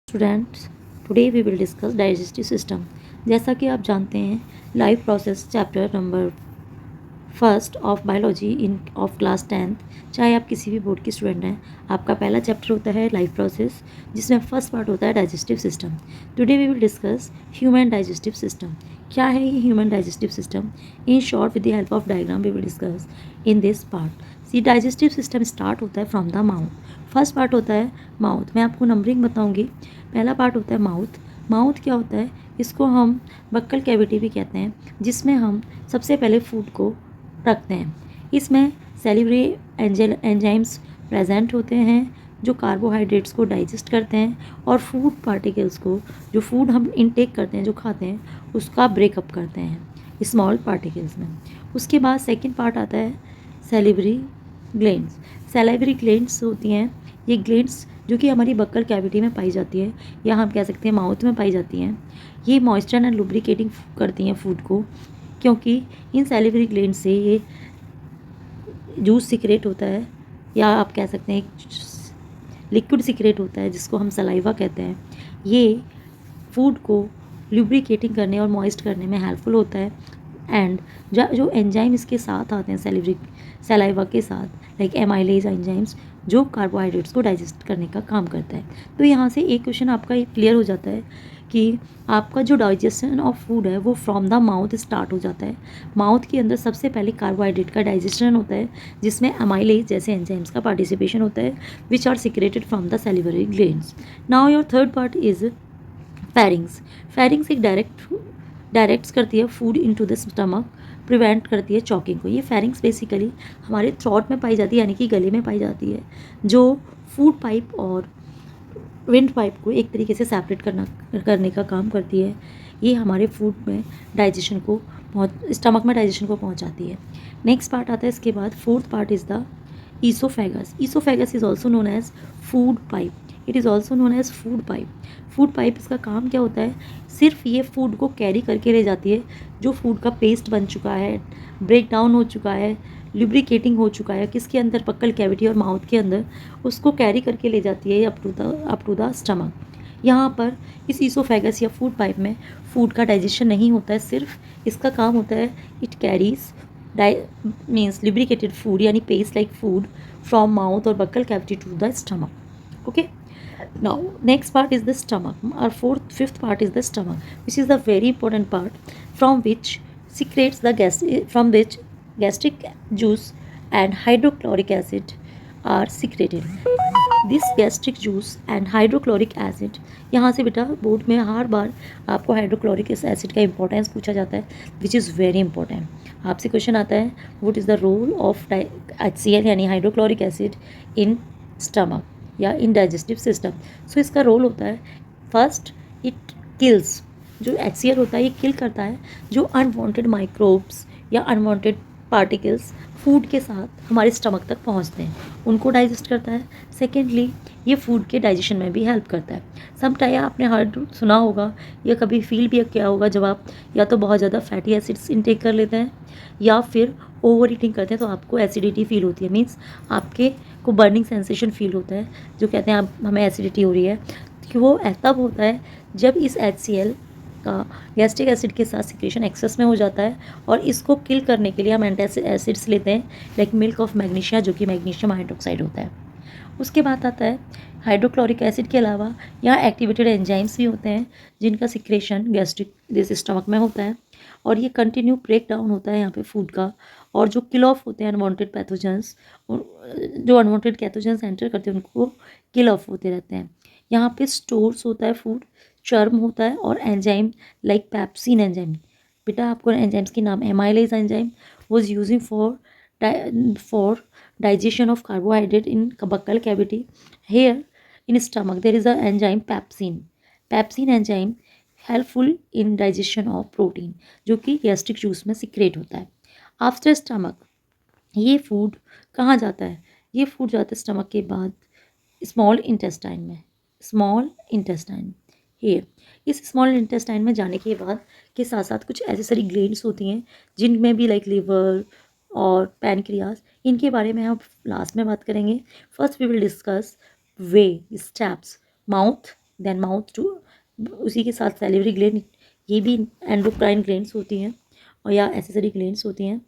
Students, today we will discuss digestive system. जैसा कि आप जानते हैं, life process chapter number first of biology in of class 10th, चाहे आप किसी भी बोर्ड के स्टूडेंट हैं, आपका पहला चैप्टर होता है लाइफ प्रोसेस, जिसमें फर्स्ट पार्ट होता है digestive system. Today we will discuss human digestive system. क्या है ये human digestive system? In short, with the help of diagram we will discuss in this part. See, digestive system start होता है from the mouth. First part होता है mouth. मैं आपको numbering बताऊंगी। पहला पार्ट होता है माउथ। माउथ क्या होता है? इसको हम बक्कल कैविटी भी कहते हैं, जिसमें हम सबसे पहले फूड को रखते हैं। इसमें सेलिब्री एंजाइम्स प्रेजेंट होते हैं जो कार्बोहाइड्रेट्स को डाइजेस्ट करते हैं और फूड पार्टिकल्स को, जो फूड हम इनटेक करते हैं, जो खाते हैं, उसका ब्रेकअप करते हैं स्मॉल पार्टिकल्स में। उसके बाद सेकंड पार्ट आता है सेलिब्री ग्लैंड्स। सेलिब्री ग्लैंड्स होती हैं ये ग्लैंड्स जो कि हमारी बक्कल कैविटी में पाई जाती है, या हम कह सकते हैं माउथ में पाई जाती हैं। ये मॉइस्चर एंड लुब्रिकेटिंग करती हैं फूड को, क्योंकि इन सेलिब्री ग्लैंड से ये जूस सिक्रेट होता है, या आप कह सकते हैं लिक्विड सिक्रेट होता है जिसको हम सलाइवा कहते हैं। ये फूड को लुब्रिकेटिंग करने और मॉइस्ट करने में हेल्पफुल होता है। एंड जो एंजाइम इसके साथ आते हैं सलाइवा के साथ, लाइक एमाइलेज एंजाइम्स, जो कार्बोहाइड्रेट्स को डाइजेस्ट करने का काम करता है। तो यहाँ से एक क्वेश्चन आपका ये क्लियर हो जाता है कि आपका जो डाइजेशन ऑफ फूड है वो फ्रॉम द माउथ स्टार्ट हो जाता है। माउथ के अंदर सबसे पहले कार्बोहाइड्रेट का डाइजेशन होता है, जिसमें एमाइलेज जैसे एंजाइम्स का पार्टिसिपेशन होता है, which are secreted from the salivary glands. Now your third part is pharynx. Pharynx एक डायरेक्ट्स करती है food into the stomach, prevent करती है चॉकिंग को। ये फेरिंग्स बेसिकली हमारे थ्रोट में पाई जाती है, यानी कि गले में पाई जाती है, जो फूड पाइप और विंड पाइप को एक तरीके से सेपरेट करने का काम करती है। ये हमारे फूड में डाइजेशन को स्टमक में डाइजेशन को पहुंचाती है। नेक्स्ट पार्ट आता है इसके बाद, fourth part is the oesophagus. Oesophagus is also known as food pipe. It is also known as food pipe. Food pipe, इसका काम क्या होता है? सिर्फ ये फूड को कैरी करके ले जाती है, जो फूड का पेस्ट बन चुका है, ब्रेक डाउन हो चुका है, लुब्रिकेटिंग हो चुका है किसके अंदर, बक्कल कैविटी और माउथ के अंदर, उसको कैरी करके ले जाती है अप टू द स्टमक। यहाँ पर इस ईसोफेगस या फूड पाइप में फूड का डाइजेशन नहीं होता है, सिर्फ इसका काम होता है it carries means lubricated food, यानी paste like food from mouth और buccal cavity to the stomach. Okay, now next part is the stomach. Our fifth part is the stomach, which is the very important part from which secretes the from which gastric juice and hydrochloric acid are secreted. This gastric juice and hydrochloric acid, यहाँ से बेटा board में हर बार आपको hydrochloric acid का importance पूछा जाता है, which is very important. आपसे क्वेश्चन आता है what is the role of HCl यानी हाइड्रोक्लोरिक एसिड इन स्टमक या इन डाइजेस्टिव सिस्टम। सो इसका रोल होता है, फर्स्ट इट किल्स, जो HCl होता है ये किल करता है जो अनवांटेड माइक्रोब्स या अनवांटेड पार्टिकल्स फूड के साथ हमारे स्टमक तक पहुंचते हैं, उनको डाइजेस्ट करता है। सेकेंडली, ये फूड के डाइजेशन में भी हेल्प करता है। समटाइम आपने सुना होगा या कभी फील भी किया होगा, जब आप या तो बहुत ज़्यादा फैटी एसिड्स इनटेक कर लेते हैं या फिर ओवर ईटिंग करते हैं, तो आपको एसिडिटी फील होती है, मीन्स आपके को बर्निंग सेंसेशन फील होता है, जो कहते हैं आप हमें एसिडिटी हो रही है। कि वो तब होता है जब इस HCl का गैस्ट्रिक एसिड के साथ सिक्रेशन एक्सेस में हो जाता है, और इसको किल करने के लिए हम एसिड्स लेते हैं, लाइक मिल्क ऑफ मैग्नीशिया, जो कि मैग्नीशियम हाइड्रोक्साइड होता है। उसके बाद आता है हाइड्रोक्लोरिक एसिड के अलावा यहाँ एक्टिवेटेड एंजाइम्स भी होते हैं, जिनका सिक्रेशन गैस्ट्रिक जैसे स्टमक में होता है, और ये कंटिन्यू ब्रेक डाउन होता है यहाँ पे फूड का, और जो किल ऑफ होते हैं अनवांटेड पैथोजेंस, जो अनवांटेड पैथोजेंस एंटर करते हैं उनको किल ऑफ होते रहते हैं। यहाँ पे स्टोर्स होता है फूड, चर्म होता है, और एंजाइम लाइक पैप्सिन एंजाइम। बेटा आपको एंजाइम्स के नाम, amylase enzyme was using for digestion of carbohydrate in buccal cavity. Here in stomach there is a enzyme pepsin. Pepsin enzyme helpful in digestion of protein, जो कि gastric juice में secrete होता है। After stomach ये food कहाँ जाता है? ये फूड जाता है स्टमक के बाद स्मॉल इंटेस्टाइन में। स्मॉल इंटेस्टाइन हेयर, इस स्मॉल इंटेस्टाइन में जाने के बाद के साथ साथ कुछ ऐसी सारी ग्लैंड्स होती हैं जिनमें भी लाइक लिवर और पैनक्रियाज, इनके बारे में हम लास्ट में बात करेंगे। फर्स्ट वी विल डिस्कस वे steps, mouth, then mouth to, उसी के साथ सैलिवरी ग्लैंड, ये भी एंडोक्राइन ग्लैंड्स होती हैं और या एसेसरी ग्लैंड्स होती हैं।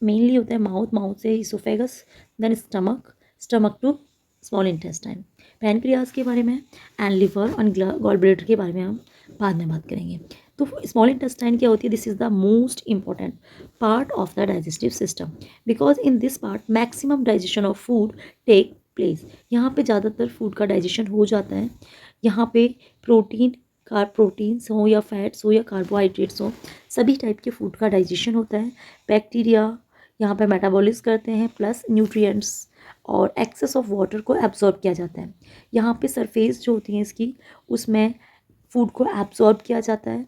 मेनली होता है माउथ, माउथ से oesophagus, then stomach, stomach to small intestine. Pancreas के बारे में एंड लिवर और गॉल ब्लैडर के बारे में हम बाद में बात करेंगे। तो स्मॉल इंटेस्टाइन क्या होती है? This is the most important part of the digestive system because in this part maximum digestion of food take place. यहाँ पे ज़्यादातर फूड का डाइजेशन हो जाता है। यहाँ पे प्रोटीन्स हो या फैट्स हो या कार्बोहाइड्रेट्स हो, सभी टाइप के फूड का डाइजेशन होता है। बैक्टीरिया यहाँ पे मेटाबॉलिज्म करते हैं, प्लस न्यूट्रिएंट्स और एक्सेस ऑफ वाटर को एब्जॉर्ब किया जाता है। यहाँ पे सरफेस जो होती है इसकी, उसमें फूड को एब्जॉर्ब किया जाता है।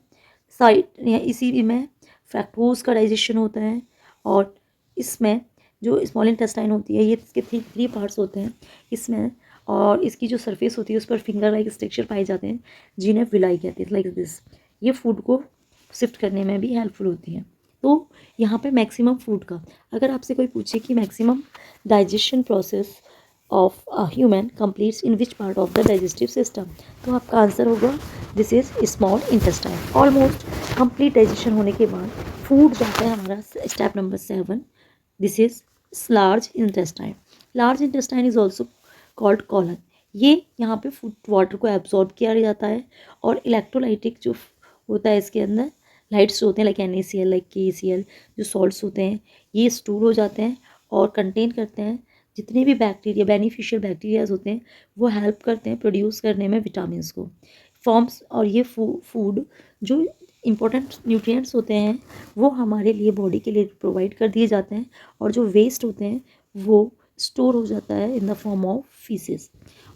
साइड या इसी में फ्रैक्टोज का डाइजेशन होता है। और इसमें जो स्मॉल इंटेस्टाइन होती है, ये इसके थ्री पार्ट्स होते हैं इसमें, और इसकी जो सरफेस होती है उस पर फिंगर लाइक स्ट्रक्चर पाए जाते हैं जिन्हें विलाई कहते हैं, लाइक दिस। ये फूड को शिफ्ट करने में भी हेल्पफुल होती हैं। तो यहाँ पे मैक्सिमम फूड का, अगर आपसे कोई पूछे कि maximum digestion process of a human completes in which part of the digestive system, तो आपका आंसर होगा this is small intestine. Almost complete digestion होने के बाद फूड जाता है हमारा step number 7, this is large intestine. Large intestine is also called colon. ये यहाँ पे फूड वाटर को एब्जॉर्ब किया जाता है और इलेक्ट्रोलाइटिक जो होता है इसके अंदर लाइट्स होते हैं, लाइक NaCl, लाइक KCl, जो सॉल्ट्स होते हैं ये स्टोर हो जाते हैं और कंटेन करते हैं जितने भी बैक्टीरिया, बेनिफिशियल बैक्टीरियाज होते हैं, वो हेल्प करते हैं प्रोड्यूस करने में विटामिन को फॉर्म्स। और ये फूड जो इम्पोर्टेंट न्यूट्रिएंट्स होते हैं वो हमारे लिए, बॉडी के लिए प्रोवाइड कर दिए जाते हैं, और जो वेस्ट होते हैं वो स्टोर हो जाता है in the form of faeces.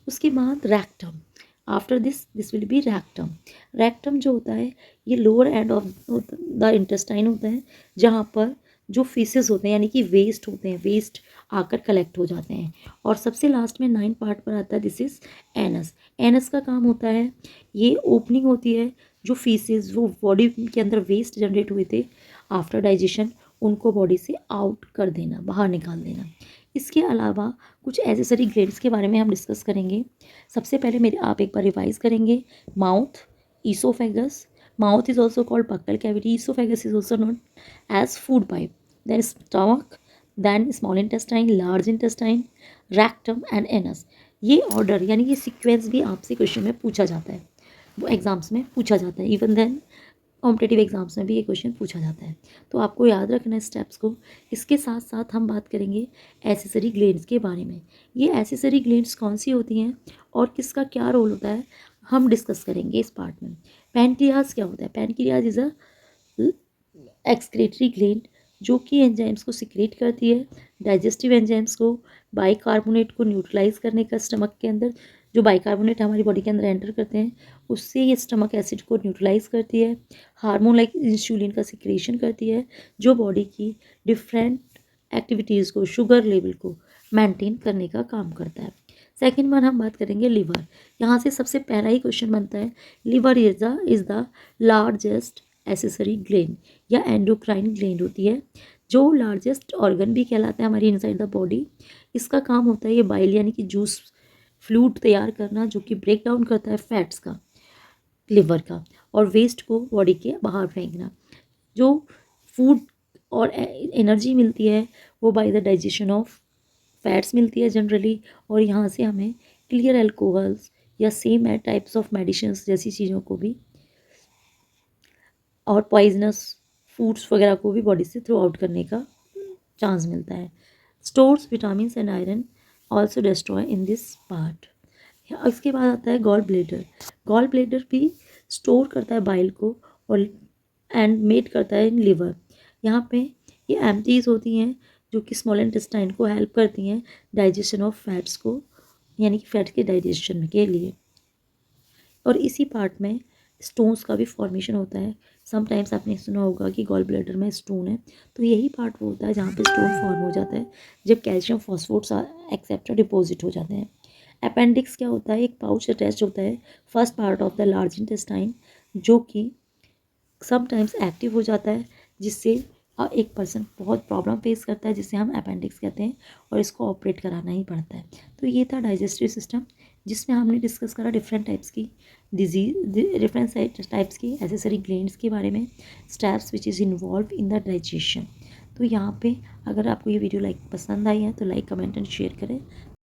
उसके बाद rectum, after this will be rectum. Rectum जो होता है ये lower end of the intestine होता है, जहाँ पर जो फीसेस होते हैं यानी कि वेस्ट होते हैं, वेस्ट आकर कलेक्ट हो जाते हैं। और सबसे लास्ट में 9 पार्ट पर आता है, दिस इज एनस। एनस का काम होता है, ये ओपनिंग होती है, जो फीसेस वो बॉडी के अंदर वेस्ट जनरेट हुए थे आफ्टर डाइजेशन, उनको बॉडी से आउट कर देना, बाहर निकाल देना। इसके अलावा कुछ एसेसरी ग्लैंड्स के बारे में हम डिस्कस करेंगे। सबसे पहले मेरे आप एक बार रिवाइज करेंगे। Mouth, oesophagus, mouth is also called buccal cavity, oesophagus is also known as food pipe, then stomach, then small intestine, large intestine, rectum and anus. ये ऑर्डर यानी ये सीक्वेंस भी आपसे क्वेश्चन में पूछा जाता है, वो एग्जाम्स में पूछा जाता है, इवन देन कॉम्पिटेटिव एग्जाम्स में भी ये क्वेश्चन पूछा जाता है। तो आपको याद रखना है स्टेप्स को। इसके साथ साथ हम बात करेंगे एसेसरी ग्लैंड्स के बारे में। ये एसेसरी ग्लैंड्स कौन सी होती हैं और किसका क्या रोल होता है, हम डिस्कस करेंगे इस पार्ट में। पैनक्रियाज क्या होता है? Pancreas is a excretory gland जो कि एंजाइम्स को सिक्रेट करती है, डाइजेस्टिव एंजाइम्स को, बाइकार्बोनेट को न्यूट्रलाइज करने का स्टमक के अंदर, जो बाइकार्बोनेट हमारी बॉडी के अंदर एंटर करते हैं उससे ये स्टमक एसिड को न्यूट्रलाइज करती है। हार्मोन लाइक इंसुलिन का सिक्रेशन करती है जो बॉडी की डिफरेंट एक्टिविटीज़ को, शुगर लेवल को मेंटेन करने का काम करता है। सेकेंड वन हम बात करेंगे लिवर। यहाँ से सबसे पहला ही क्वेश्चन बनता है, liver is the largest accessory gland या एंडोक्राइन ग्लैंड होती है, जो लार्जेस्ट ऑर्गन भी कहलाता है हमारी इनसाइड द बॉडी। इसका काम होता है ये बाइल यानी कि जूस फ्लूइड तैयार करना, जो कि ब्रेक डाउन करता है फैट्स का, लिवर का, और वेस्ट को बॉडी के बाहर फेंकना। जो फूड और एनर्जी मिलती है वो by the digestion of fats मिलती है जनरली, और यहाँ से हमें क्लियर अल्कोहल्स या सेम टाइप्स ऑफ मेडिसिन्स जैसी चीज़ों को भी, और पॉइजनस फूड्स वगैरह को भी बॉडी से थ्रू आउट करने का चांस मिलता है। Stores vitamin and iron also destroy in this part. इसके बाद आता है गॉल ब्लेडर। गॉल ब्लेडर भी स्टोर करता है बाइल को और एंड मेड करता है इन लिवर। यहाँ पे ये एम्प्टीज होती हैं जो कि स्मॉल इंटेस्टाइन को हेल्प करती हैं डाइजेशन ऑफ फैट्स को, यानी कि फैट के डाइजेशन के लिए। और इसी पार्ट में स्टोन्स का भी फॉर्मेशन होता है। समटाइम्स आपने सुना होगा कि गॉल ब्लैडर में स्टोन है, तो यही पार्ट वो होता है जहाँ पे स्टोन फॉर्म हो जाता है जब कैल्शियम फॉस्फोरेट्स एक्सेट्रा डिपॉजिट हो जाते हैं। अपेंडिक्स क्या होता है? एक पाउच अटैच होता है first part of the large intestine, जो कि समटाइम्स एक्टिव हो जाता है, जिससे एक पर्सन बहुत प्रॉब्लम फेस करता है जिसे हम अपेंडिक्स कहते हैं, और इसको ऑपरेट कराना ही पड़ता है। तो ये था डाइजेस्टिव सिस्टम। जिसमें हमने डिस्कस करा डिफरेंट टाइप्स की डिफरेंट टाइप्स की एसेसरी ग्लैंड्स के बारे में, steps which is involve in the digestion. तो यहाँ पे अगर आपको ये वीडियो पसंद आई है तो लाइक कमेंट एंड शेयर करें।